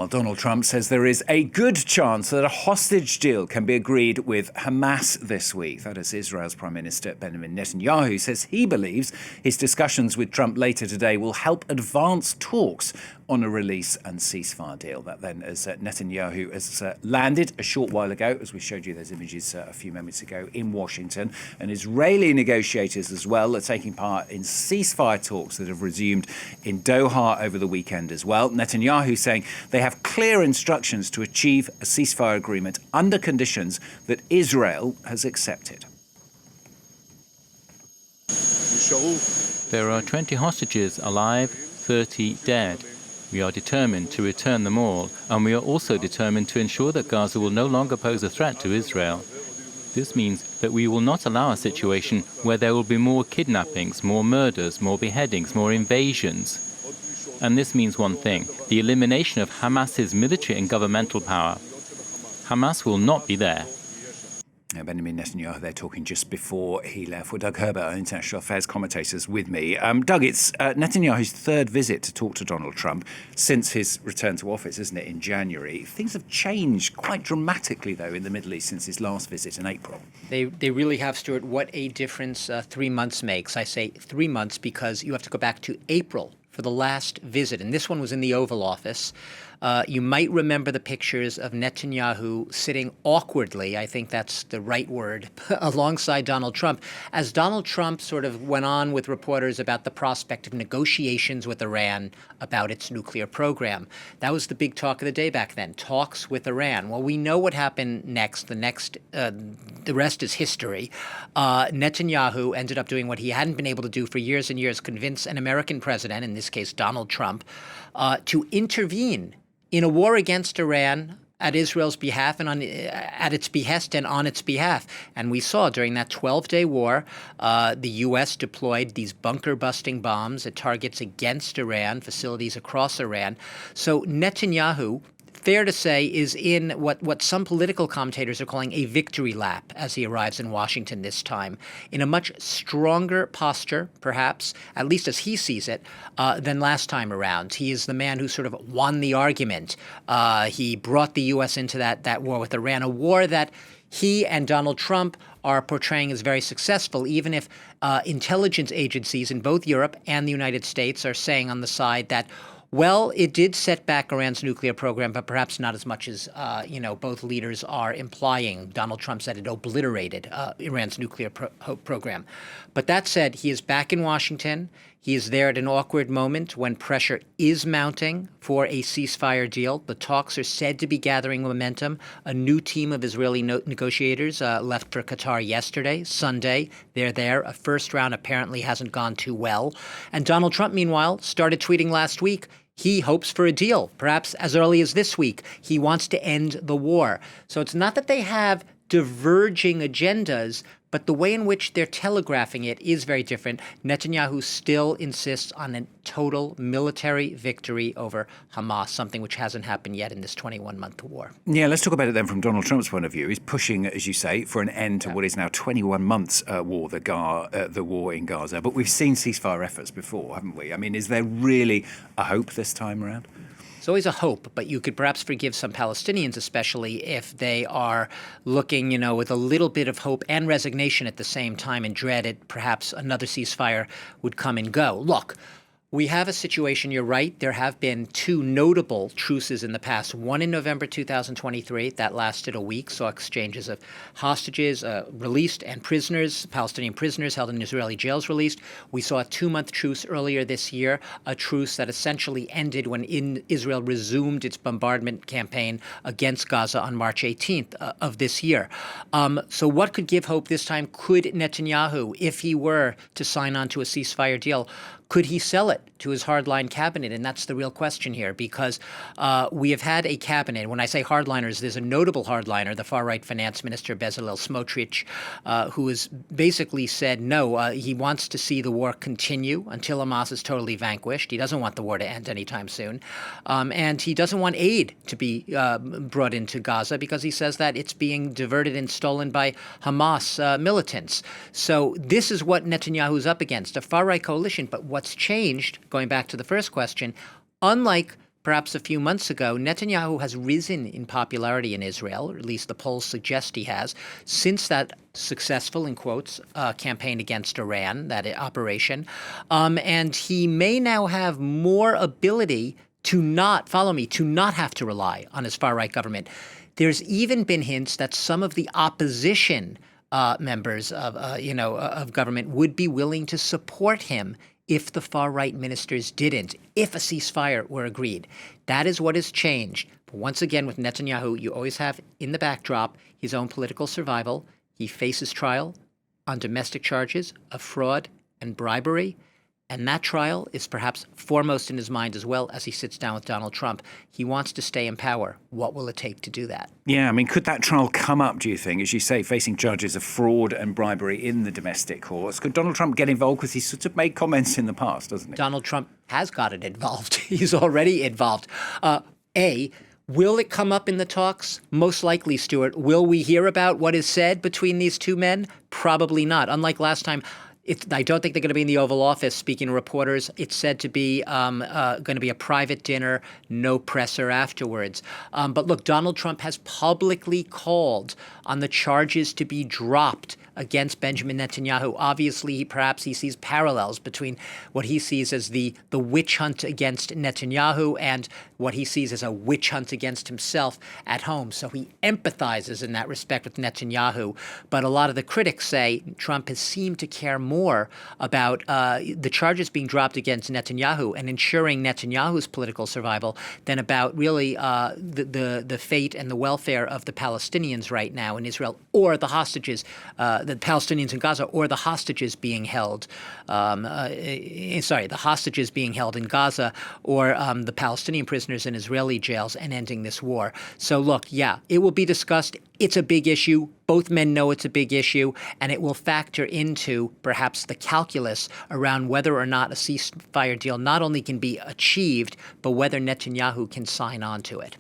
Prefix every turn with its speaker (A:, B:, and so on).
A: Well, Donald Trump says there is a good chance that a hostage deal can be agreed with Hamas this week. That is, Israel's Prime Minister Benjamin Netanyahu says he believes his discussions with Trump later today will help advance talks on a release and ceasefire deal. That then, as Netanyahu has landed a short while ago, as we showed you those images a few moments ago, in Washington. And Israeli negotiators as well are taking part in ceasefire talks that have resumed in Doha over the weekend as well. Netanyahu saying they have clear instructions to achieve a ceasefire agreement under conditions that Israel has accepted.
B: There are 20 hostages alive, 30 dead. We are determined to return them all, and we are also determined to ensure that Gaza will no longer pose a threat to Israel. This means that we will not allow a situation where there will be more kidnappings, more murders, more beheadings, more invasions. And this means one thing: the elimination of Hamas's military and governmental power. Hamas will not be there.
A: Benjamin Netanyahu there talking just before he left. Well, Doug Herbert, our international affairs commentator, is with me. Doug, it's Netanyahu's third visit to talk to Donald Trump since his return to office, isn't it, in January? Things have changed quite dramatically, though, in the Middle East since his last visit in April.
C: They really have, Stuart. What a difference 3 months makes. I say 3 months because you have to go back to April for the last visit, and this one was in the Oval Office. You might remember the pictures of Netanyahu sitting awkwardly, I think that's the right word, alongside Donald Trump, as Donald Trump sort of went on with reporters about the prospect of negotiations with Iran about its nuclear program. That was the big talk of the day back then, talks with Iran. Well, we know what happened next. The rest is history. Netanyahu ended up doing what he hadn't been able to do for years and years, convince an American president, in this case Donald Trump, to intervene in a war against Iran at Israel's behalf and at its behest and on its behalf. And we saw during that 12-day war, the U.S. deployed these bunker-busting bombs at targets against Iran, facilities across Iran. So Netanyahu, fair to say, is in what some political commentators are calling a victory lap as he arrives in Washington this time, in a much stronger posture, perhaps, at least as he sees it, than last time around. He is the man who sort of won the argument. He brought the U.S. into that war with Iran, a war that he and Donald Trump are portraying as very successful, even if intelligence agencies in both Europe and the United States are saying on the side that, well, it did set back Iran's nuclear program, but perhaps not as much as, both leaders are implying. Donald Trump said it obliterated Iran's nuclear program. But that said, he is back in Washington. He is there at an awkward moment when pressure is mounting for a ceasefire deal. The talks are said to be gathering momentum. A new team of Israeli negotiators left for Qatar yesterday, Sunday. They're there. A first round apparently hasn't gone too well. And Donald Trump, meanwhile, started tweeting last week. He hopes for a deal, perhaps as early as this week. He wants to end the war. So it's not that they have diverging agendas, but the way in which they're telegraphing it is very different. Netanyahu still insists on a total military victory over Hamas, something which hasn't happened yet in this 21-month war.
A: Yeah, let's talk about it then from Donald Trump's point of view. He's pushing, as you say, for an end to what is now 21 months war, the war in Gaza. But we've seen ceasefire efforts before, haven't we? I mean, is there really a hope this time around?
C: It's always a hope, but you could perhaps forgive some Palestinians, especially if they are looking, with a little bit of hope and resignation at the same time and dread it, perhaps another ceasefire would come and go. Look, we have a situation, you're right, there have been two notable truces in the past. One in November 2023, that lasted a week, saw exchanges of hostages released and prisoners, Palestinian prisoners held in Israeli jails released. We saw a 2-month truce earlier this year, a truce that essentially ended when Israel resumed its bombardment campaign against Gaza on March 18th of this year. So what could give hope this time? Could Netanyahu, if he were to sign on to a ceasefire deal, could he sell it to his hardline cabinet? And that's the real question here, because we have had a cabinet. When I say hardliners, there's a notable hardliner, the far-right finance minister Bezalel Smotrich, who has basically said no, he wants to see the war continue until Hamas is totally vanquished. He doesn't want the war to end anytime soon. And he doesn't want aid to be brought into Gaza because he says that it's being diverted and stolen by Hamas militants. So this is what Netanyahu's up against, a far-right coalition. But what's changed, going back to the first question, unlike perhaps a few months ago, Netanyahu has risen in popularity in Israel, or at least the polls suggest he has, since that successful, in quotes, campaign against Iran, that operation. And he may now have more ability to not, follow me, to not have to rely on his far-right government. There's even been hints that some of the opposition members of government would be willing to support him if the far-right ministers didn't, if a ceasefire were agreed. That is what has changed. But once again, with Netanyahu, you always have in the backdrop his own political survival. He faces trial on domestic charges of fraud and bribery. And that trial is perhaps foremost in his mind as well as he sits down with Donald Trump. He wants to stay in power. What will it take to do that?
A: Yeah, I mean, could that trial come up, do you think, as you say, facing charges of fraud and bribery in the domestic courts? Could Donald Trump get involved? Because he's sort of made comments in the past, doesn't he?
C: Donald Trump has gotten involved. He's already involved. Will it come up in the talks? Most likely, Stuart. Will we hear about what is said between these two men? Probably not. Unlike last time, I don't think they're going to be in the Oval Office speaking to reporters. It's said to be going to be a private dinner, no presser afterwards. But look, Donald Trump has publicly called on the charges to be dropped against Benjamin Netanyahu. Obviously, perhaps he sees parallels between what he sees as the witch hunt against Netanyahu and what he sees as a witch hunt against himself at home. So he empathizes in that respect with Netanyahu. But a lot of the critics say Trump has seemed to care more about the charges being dropped against Netanyahu and ensuring Netanyahu's political survival than about really the fate and the welfare of the Palestinians right now in Israel, or the hostages, the Palestinians in Gaza, or the hostages being held. The hostages being held in Gaza, or the Palestinian prisoners in Israeli jails, and ending this war. So look, yeah, it will be discussed. It's a big issue. Both men know it's a big issue, and it will factor into perhaps the calculus around whether or not a ceasefire deal not only can be achieved, but whether Netanyahu can sign on to it.